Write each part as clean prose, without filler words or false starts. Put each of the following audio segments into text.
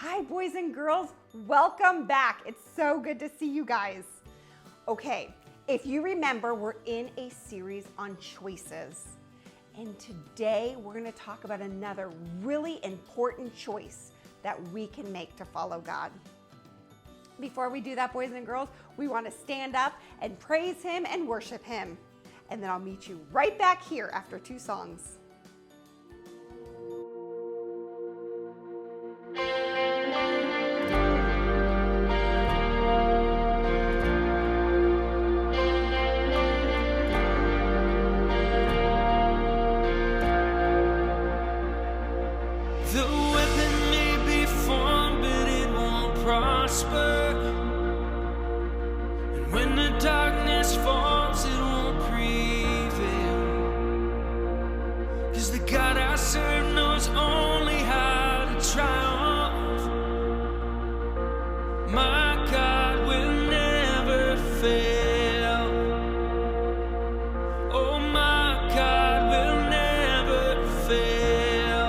Hi, boys and girls. Welcome back. It's so good to see you guys. Okay, if you remember, we're in a series on choices. And today we're going to talk about another really important choice that we can make to follow God. Before we do that, boys and girls, we want to stand up and praise Him and worship Him. And then I'll meet you right back here after 2 songs. And when the darkness falls, it won't prevail. 'Cause the God I serve knows only how to triumph. My God will never fail. Oh, my God will never fail.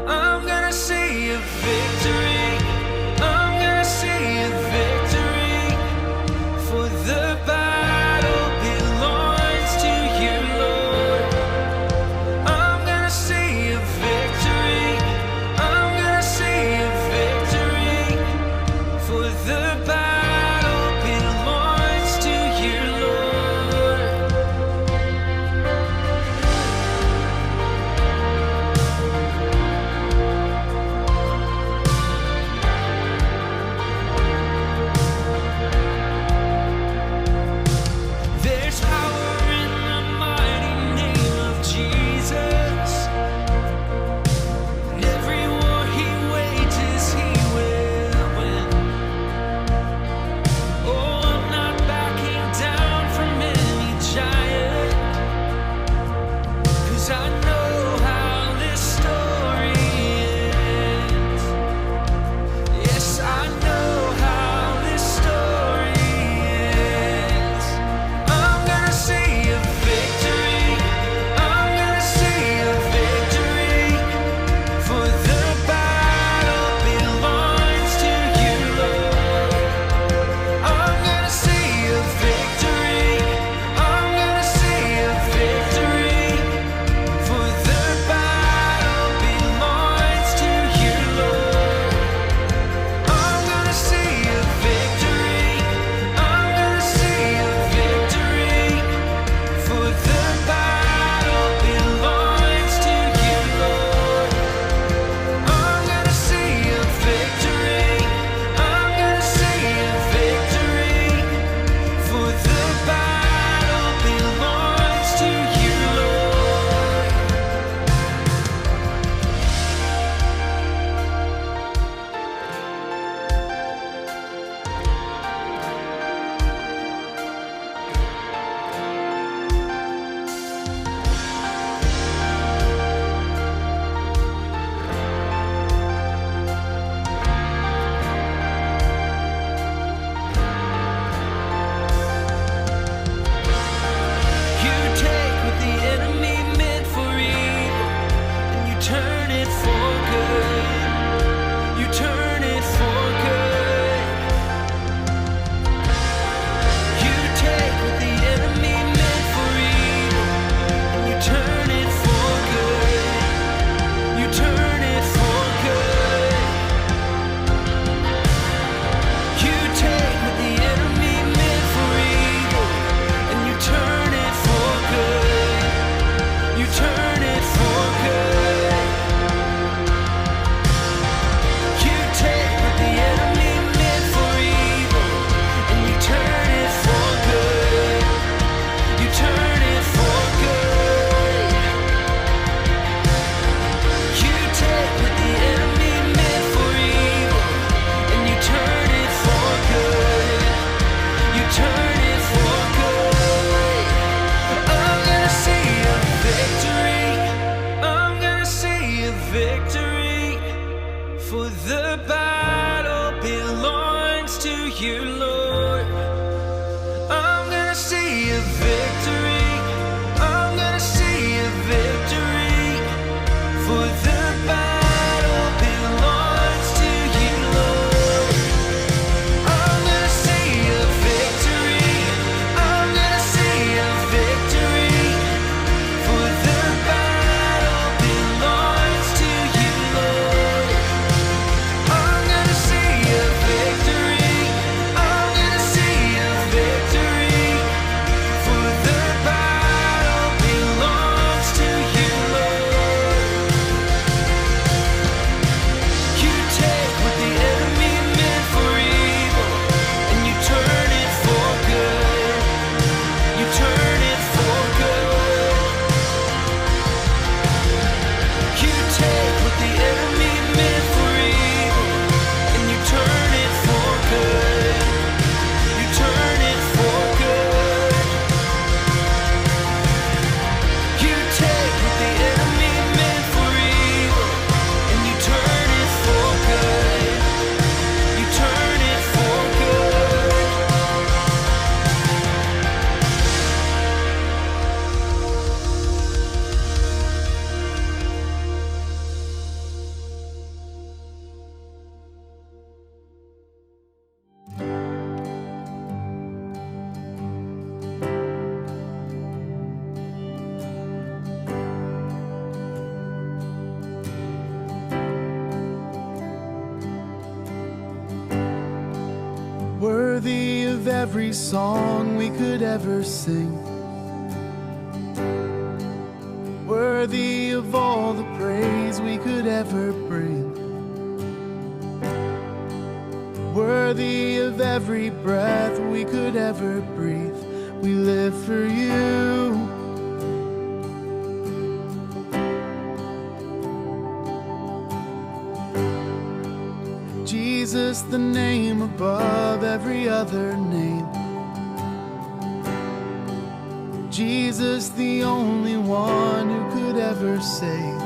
I'm gonna see a victory. For the battle belongs to you. worthy of every song we could ever sing, worthy of all the praise we could ever bring, worthy of every breath we could ever breathe. We live for you. Jesus, the name above every other name. Jesus, the only one who could ever save.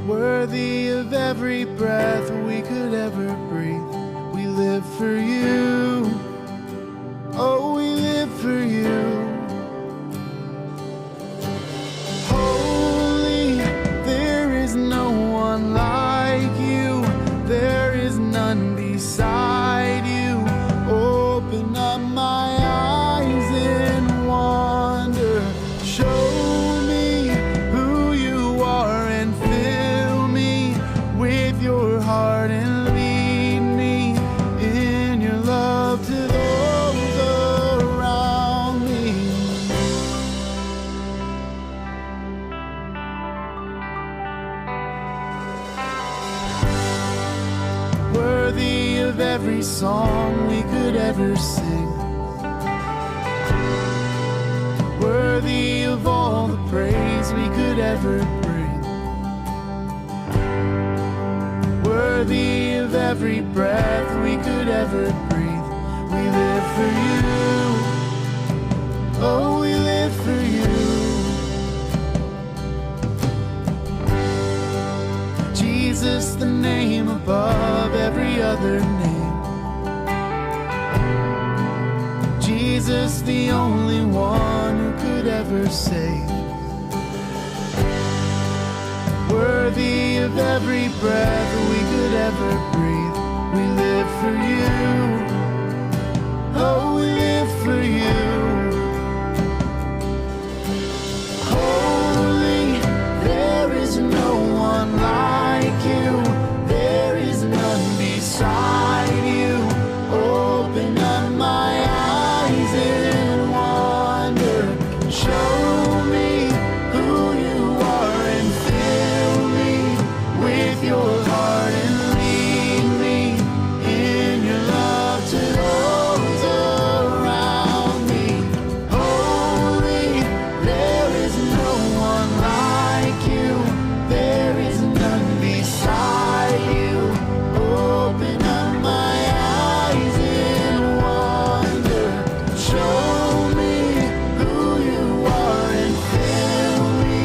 Worthy of every breath we could ever breathe. We live for you. Oh, we live for you. Holy, there is no one like you. There is none beside you. Open up my eyes in wonder. Show me who you are and fill me with your heart and lead me in your love to those around me. Worthy of every song we could ever sing, worthy of all the praise we could ever bring, worthy of every breath we could ever breathe. We live for you. Oh, we live for you. Jesus, the name above every other name. Jesus, the only one who could ever save. Worthy of every breath we could ever breathe. We live for you. Oh, we live for you. Holy, there is no one like you. There is none beside you. Open up my eyes in wonder. Show me who you are and fill me with your heart and lead me in your love to those around me. Holy, there is no one like you. There is none beside you. Open up my eyes in wonder. Show me who you are and fill me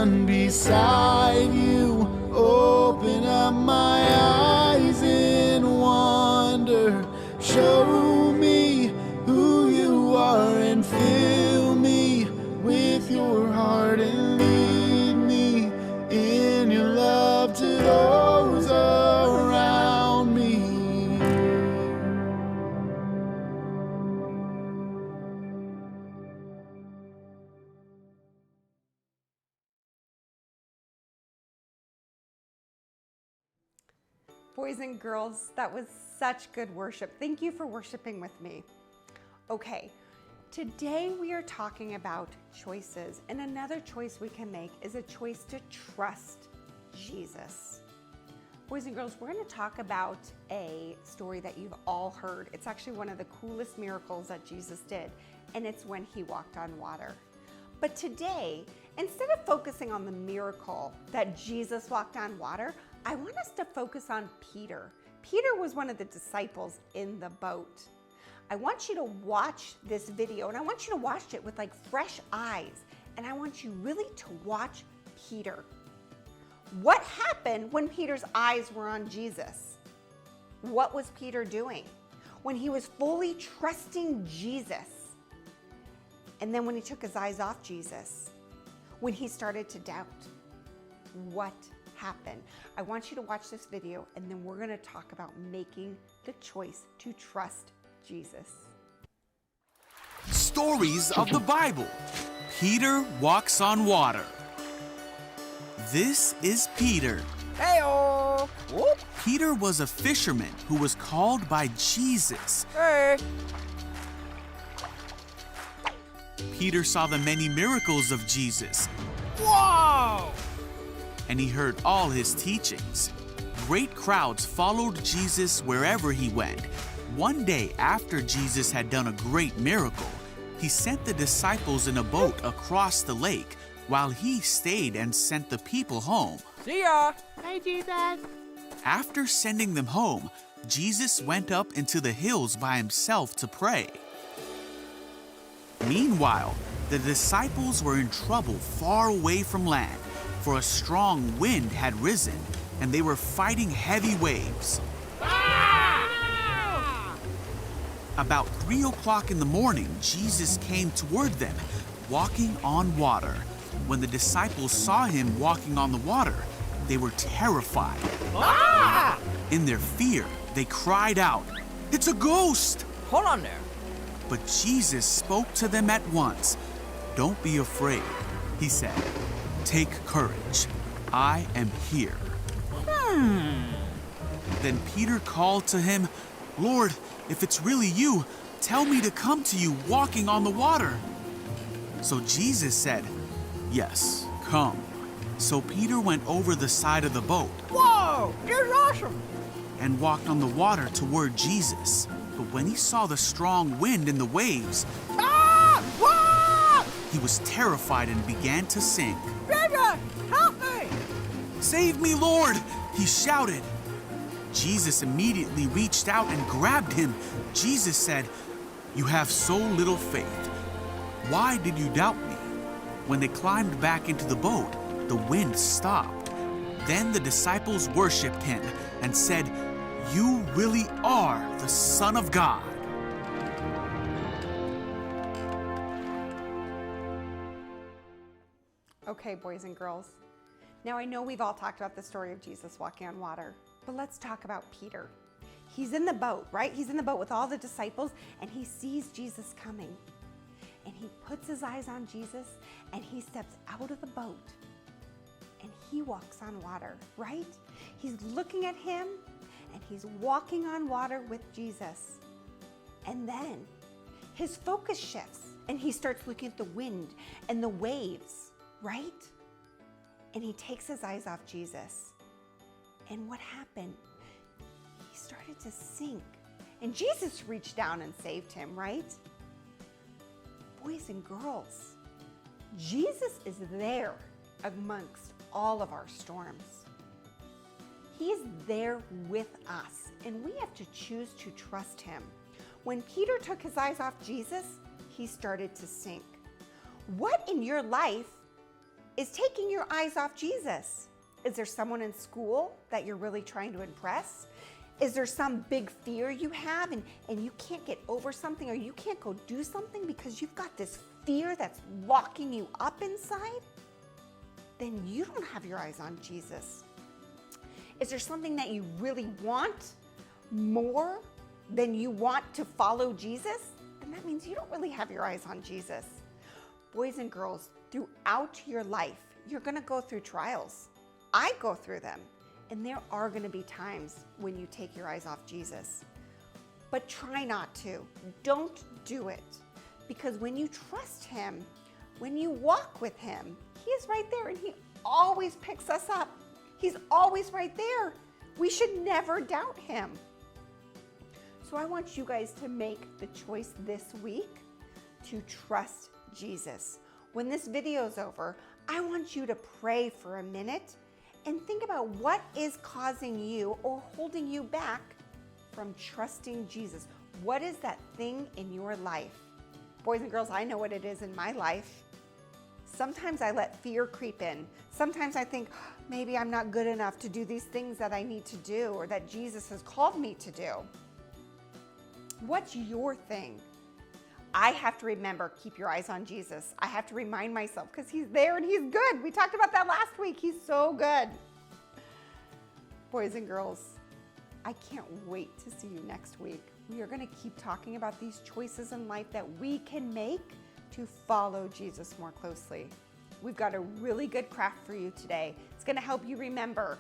one beside you. Open up my eyes in wonder. Show me who you are and fill me with your heart and lead me in your love to those around me. Boys and girls, that was such good worship. Thank you for worshiping with me. Okay, today we are talking about choices, and another choice we can make is a choice to trust Jesus. Boys and girls, we're going to talk about a story that you've all heard. It's actually one of the coolest miracles that Jesus did, and it's when he walked on water. But today, instead of focusing on the miracle that Jesus walked on water, I want us to focus on Peter. Peter was one of the disciples in the boat. I want you to watch this video, and I want you to watch it with like fresh eyes, and I want you really to watch Peter. What happened when Peter's eyes were on Jesus? What was Peter doing when he was fully trusting Jesus? And then when he took his eyes off Jesus, when he started to doubt, what happened? I want you to watch this video, and then we're going to talk about making the choice to trust Jesus. Stories of the Bible. Peter walks on water. This is Peter. Hey-o! Whoop! Peter was a fisherman who was called by Jesus. Hey! Peter saw the many miracles of Jesus, Whoa! and he heard all his teachings. Great crowds followed Jesus wherever he went. One day after Jesus had done a great miracle, he sent the disciples in a boat across the lake while he stayed and sent the people home. See ya! Hey, Jesus! After sending them home, Jesus went up into the hills by himself to pray. Meanwhile, the disciples were in trouble far away from land, for a strong wind had risen, and they were fighting heavy waves. About 3 o'clock in the morning, Jesus came toward them, walking on water. When the disciples saw him walking on the water, they were terrified. In their fear, they cried out, "It's a ghost!" Hold on there. But Jesus spoke to them at once. "Don't be afraid," he said. "Take courage. I am here." Then Peter called to him, "Lord, if it's really you, tell me to come to you walking on the water." So Jesus said, "Yes, come." So Peter went over the side of the boat Whoa! You're awesome! and walked on the water toward Jesus. But when he saw the strong wind and the waves, Whoa! he was terrified and began to sink. Baby, help me! "Save me, Lord!" he shouted. Jesus immediately reached out and grabbed him. Jesus said, "You have so little faith. Why did you doubt me?" When they climbed back into the boat, the wind stopped. Then the disciples worshiped him and said, "You really are the Son of God." Okay, boys and girls. Now I know we've all talked about the story of Jesus walking on water, but let's talk about Peter. He's in the boat, right? He's in the boat with all the disciples, and he sees Jesus coming. And he puts his eyes on Jesus, and he steps out of the boat, and he walks on water, right? He's looking at him, and he's walking on water with Jesus. And then his focus shifts, and he starts looking at the wind and the waves, right? And he takes his eyes off Jesus. And what happened? He started to sink. And Jesus reached down and saved him, right? Boys and girls, Jesus is there amongst all of our storms. He is there with us, and we have to choose to trust him. When Peter took his eyes off Jesus, he started to sink. What in your life is taking your eyes off Jesus. Is there someone in school that you're really trying to impress? Is there some big fear you have and you can't get over something, or you can't go do something because you've got this fear that's locking you up inside? Then you don't have your eyes on Jesus. Is there something that you really want more than you want to follow Jesus? Then that means you don't really have your eyes on Jesus. Boys and girls, throughout your life, you're gonna go through trials. I go through them. And there are gonna be times when you take your eyes off Jesus. But try not to. Don't do it. Because when you trust him, when you walk with him, he is right there and he always picks us up. He's always right there. We should never doubt him. So I want you guys to make the choice this week to trust Jesus. When this video is over, I want you to pray for a minute and think about what is causing you or holding you back from trusting Jesus. What is that thing in your life? Boys and girls, I know what it is in my life. Sometimes I let fear creep in. Sometimes I think, maybe I'm not good enough to do these things that I need to do or that Jesus has called me to do. What's your thing? I have to remember, keep your eyes on Jesus. I have to remind myself because he's there and he's good. We talked about that last week. He's so good. Boys and girls, I can't wait to see you next week. We are going to keep talking about these choices in life that we can make to follow Jesus more closely. We've got a really good craft for you today. It's going to help you remember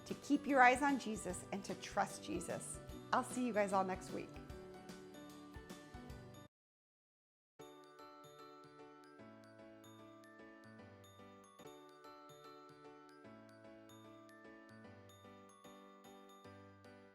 to keep your eyes on Jesus and to trust Jesus. I'll see you guys all next week.